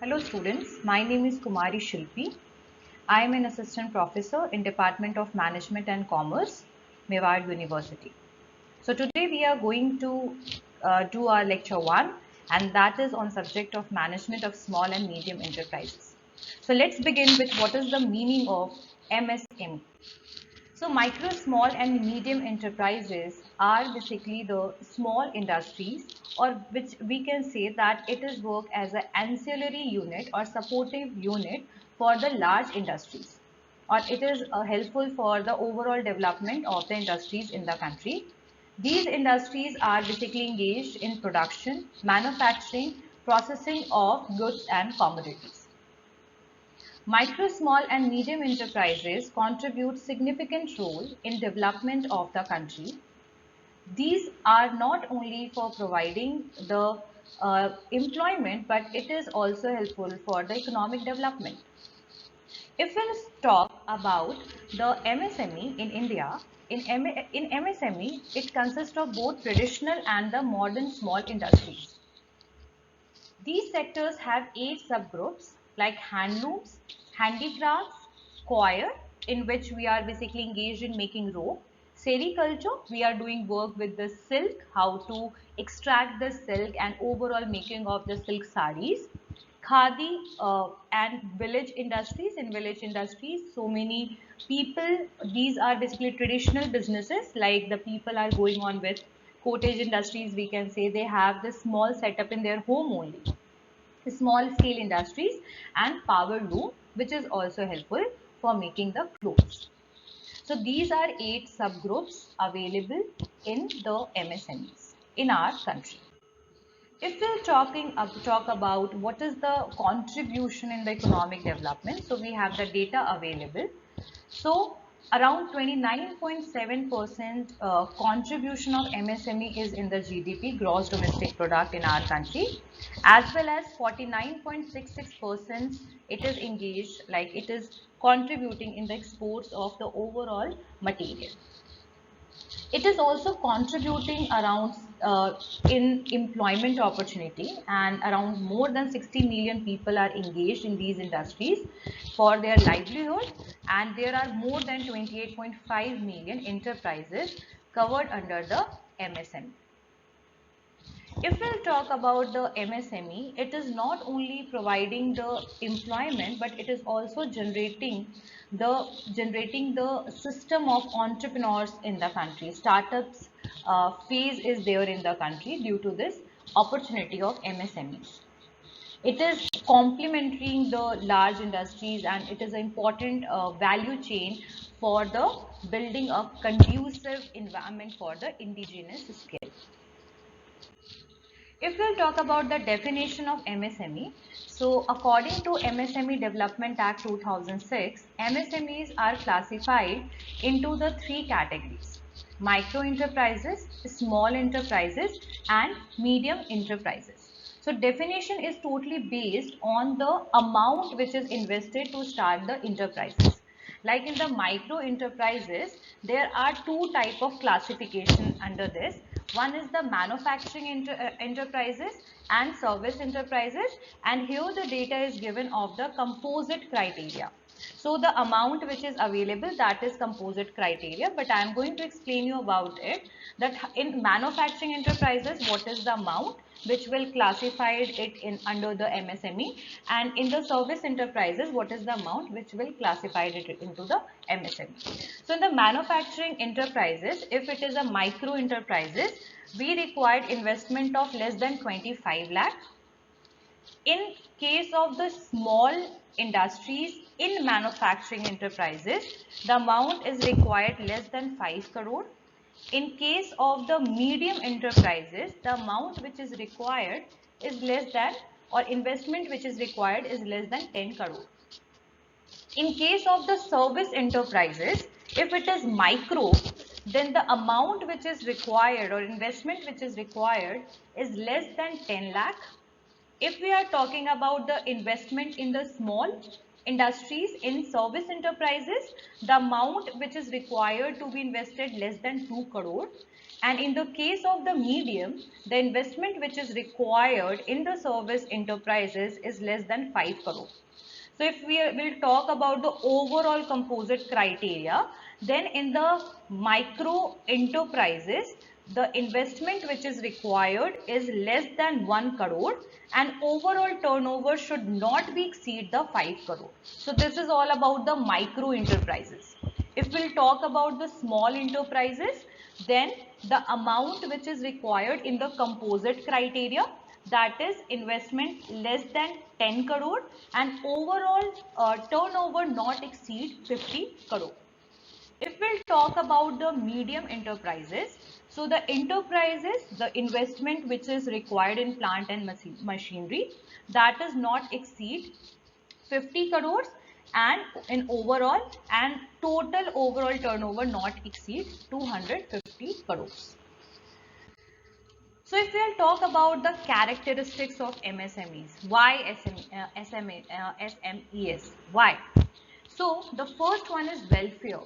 Hello students, my name is Kumari Shilpi. I am an assistant professor in Department of Management and Commerce, Mewar University. So today we are going to do our lecture 1, and that is on subject of management of small and medium enterprises. So let's begin with what is the meaning of MSME. So micro, small and medium enterprises are basically the small industries, or which we can say that it is work as an ancillary unit or supportive unit for the large industries, or it is helpful for the overall development of the industries in the country. These industries are basically engaged in production, manufacturing, processing of goods and commodities. Micro, small and medium enterprises contribute significant role in development of the country. These are not only for providing the employment, but it is also helpful for the economic development. If we'll talk about the MSME in India, in MSME, it consists of both traditional and the modern small industries. These sectors have 8 subgroups like handlooms, handicrafts, coir, in which we are basically engaged in making rope. Sericulture, we are doing work with the silk, how to extract the silk and overall making of the silk sarees. Khadi and village industries. In village industries, so many people, these are basically traditional businesses, like the people are going on with cottage industries, we can say they have this small setup in their home only, small scale industries, and power loom, which is also helpful for making the clothes. So these are 8 subgroups available in the MSMEs in our country. If we're talk about what is the contribution in the economic development, so we have the data available. So around 29.7% contribution of MSME is in the GDP, gross domestic product, in our country, as well as 49.66% it is engaged, like it is contributing in the exports of the overall material. It is also contributing around in employment opportunity, and around more than 60 million people are engaged in these industries for their livelihood, and there are more than 28.5 million enterprises covered under the MSME. If we'll talk about the MSME, it is not only providing the employment, but it is also generating the system of entrepreneurs in the country. Startups phase is there in the country due to this opportunity of MSMEs. It is complementing the large industries, and it is an important value chain for the building a conducive environment for the indigenous skill. If we'll talk about the definition of MSME, so according to MSME Development Act 2006, MSMEs are classified into the 3 categories: micro enterprises, small enterprises, and medium enterprises. So definition is totally based on the amount which is invested to start the enterprises. Like in the micro enterprises, there are 2 type of classification under this. One is the manufacturing enterprises and service enterprises, and here the data is given of the composite criteria. So the amount which is available, that is composite criteria, but I am going to explain you about it, that in manufacturing enterprises what is the amount which will classify it in under the MSME, and in the service enterprises what is the amount which will classify it into the MSME. So in the manufacturing enterprises, if it is a micro enterprises, we required investment of less than 25 lakh. In case of the small industries in manufacturing enterprises, the amount is required less than 5 crore. In case of the medium enterprises, the amount which is required is less than, or investment which is required is less than 10 crore. In case of the service enterprises, if it is micro, then the amount which is required or investment which is required is less than 10 lakh. If we are talking about the investment in the small industries in service enterprises, the amount which is required to be invested less than 2 crore. And in the case of the medium, the investment which is required in the service enterprises is less than 5 crore. So if we will talk about the overall composite criteria, then in the micro enterprises, the investment which is required is less than 1 crore and overall turnover should not be exceed the 5 crore. So this is all about the micro enterprises. If we'll talk about the small enterprises, then the amount which is required in the composite criteria, that is investment less than 10 crore and overall turnover not exceed 50 crore. If we'll talk about the medium enterprises, so the enterprises, the investment which is required in plant and machinery, that does not exceed 50 crores and in overall, and total overall turnover not exceed 250 crores. So if we'll talk about the characteristics of MSMEs, why SMEs? Why? So the first one is welfare.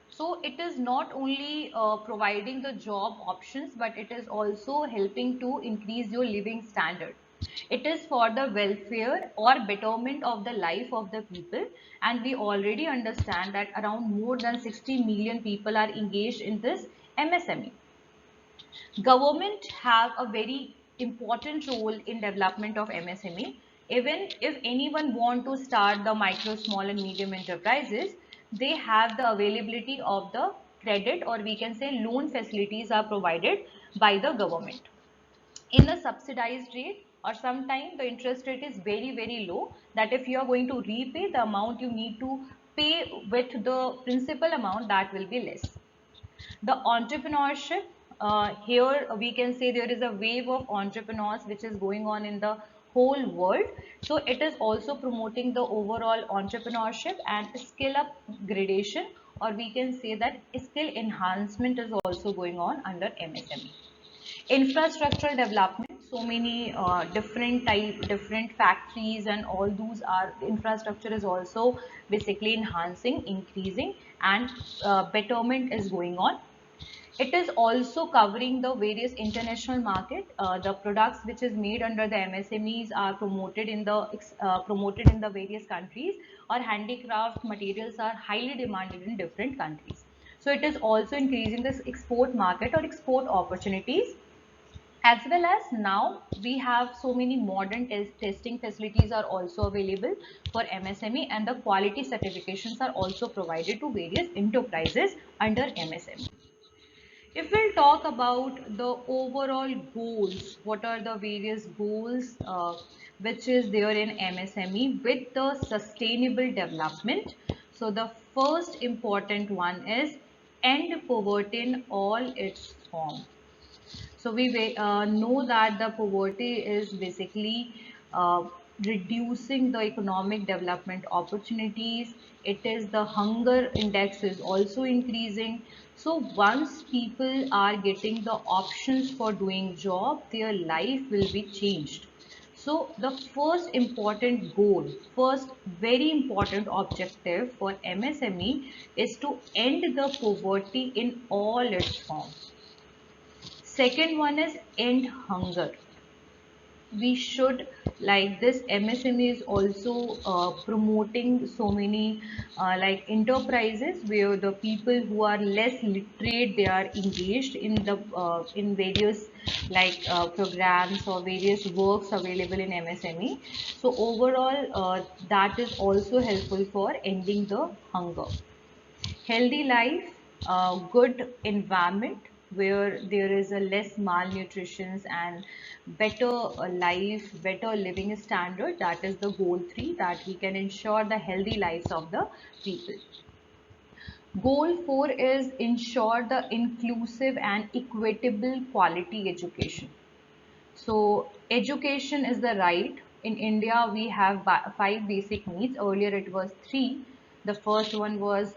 So it is not only providing the job options, but it is also helping to increase your living standard. It is for the welfare or betterment of the life of the people, and we already understand that around more than 60 million people are engaged in this MSME. Government have a very important role in development of MSME. Even if anyone want to start the micro, small and medium enterprises, they have the availability of the credit, or we can say loan facilities are provided by the government in a subsidized rate, or sometimes the interest rate is very low, that if you are going to repay, the amount you need to pay with the principal amount, that will be less. The entrepreneurship, here we can say there is a wave of entrepreneurs which is going on in the whole world. So it is also promoting the overall entrepreneurship and skill upgradation, or we can say that skill enhancement is also going on under MSME. Infrastructural development, so many different factories and all those are, infrastructure is also basically enhancing, increasing, and betterment is going on. It is also covering the various international market. The products which is made under the MSMEs are promoted in the various countries, or handicraft materials are highly demanded in different countries. So it is also increasing this export market or export opportunities. As well as now we have so many modern testing facilities are also available for MSME, and the quality certifications are also provided to various enterprises under MSME. If we'll talk about the overall goals, what are the various goals which is there in MSME with the sustainable development? So the first important one is end poverty in all its form. So we know that the poverty is basically reducing the economic development opportunities. It is the hunger index is also increasing. So once people are getting the options for doing job, their life will be changed. So the first important goal, first very important objective for MSME is to end the poverty in all its forms. Second one is end hunger. We should, like this MSME is also promoting so many like enterprises where the people who are less literate, they are engaged in various programs or various works available in MSME. So overall that is also helpful for ending the hunger. Healthy life, good environment where there is a less malnutrition and better life, better living standard. That is the goal 3, that we can ensure the healthy lives of the people. Goal 4 is ensure the inclusive and equitable quality education. So education is the right. In India, we have 5 basic needs. Earlier it was 3. The first one was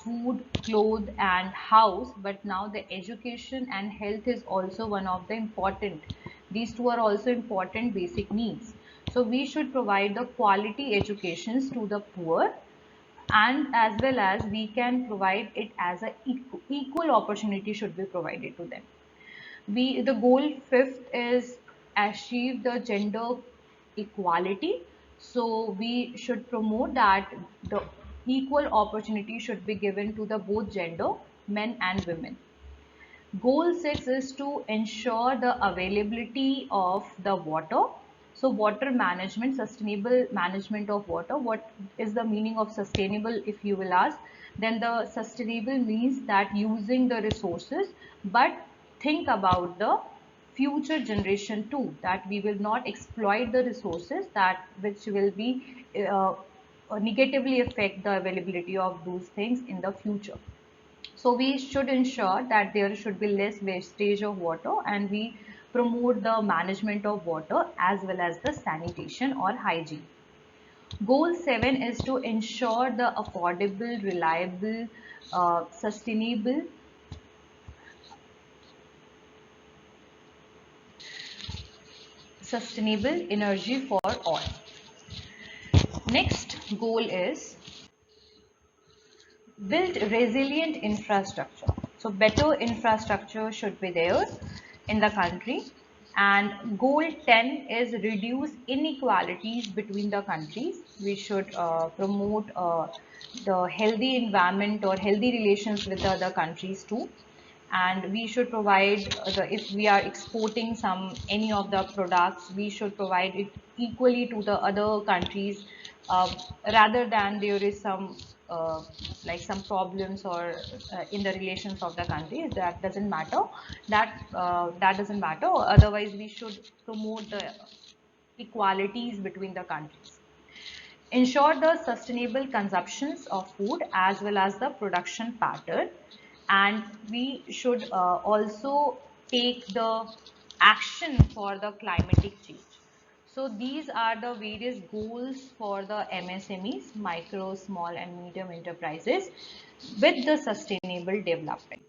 food, clothes and house. But now the education and health is also one of the important. These two are also important basic needs. So we should provide the quality educations to the poor, and as well as we can provide it as a equal opportunity should be provided to them. The goal fifth is achieve the gender equality. So we should promote that the equal opportunity should be given to the both gender, men and women. Goal 6 is to ensure the availability of the water. So water management, sustainable management of water. What is the meaning of sustainable, if you will ask? Then the sustainable means that using the resources, but think about the future generation too, that we will not exploit the resources that which will be negatively affect the availability of those things in the future. So we should ensure that there should be less wastage of water, and we promote the management of water as well as the sanitation or hygiene. Goal 7 is to ensure the affordable, reliable, sustainable energy for all. Next goal is build resilient infrastructure. So better infrastructure should be there in the country. And goal 10 is reduce inequalities between the countries. We should promote the healthy environment or healthy relations with the other countries too. And we should provide if we are exporting any of the products, we should provide it equally to the other countries, rather than there is some like some problems or in the relations of the countries. That doesn't matter. That doesn't matter. Otherwise we should promote the equalities between the countries. Ensure the sustainable consumptions of food as well as the production pattern. And we should also take the action for the climatic change. So these are the various goals for the MSMEs, micro, small and medium enterprises, with the sustainable development.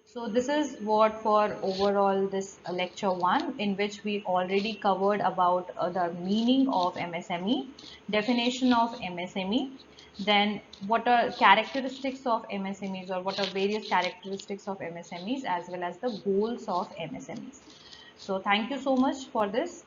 So this is what for overall this lecture 1, in which we already covered about the meaning of MSME, definition of MSME, then what are characteristics of MSMEs, or what are various characteristics of MSMEs, as well as the goals of MSMEs. So thank you so much for this.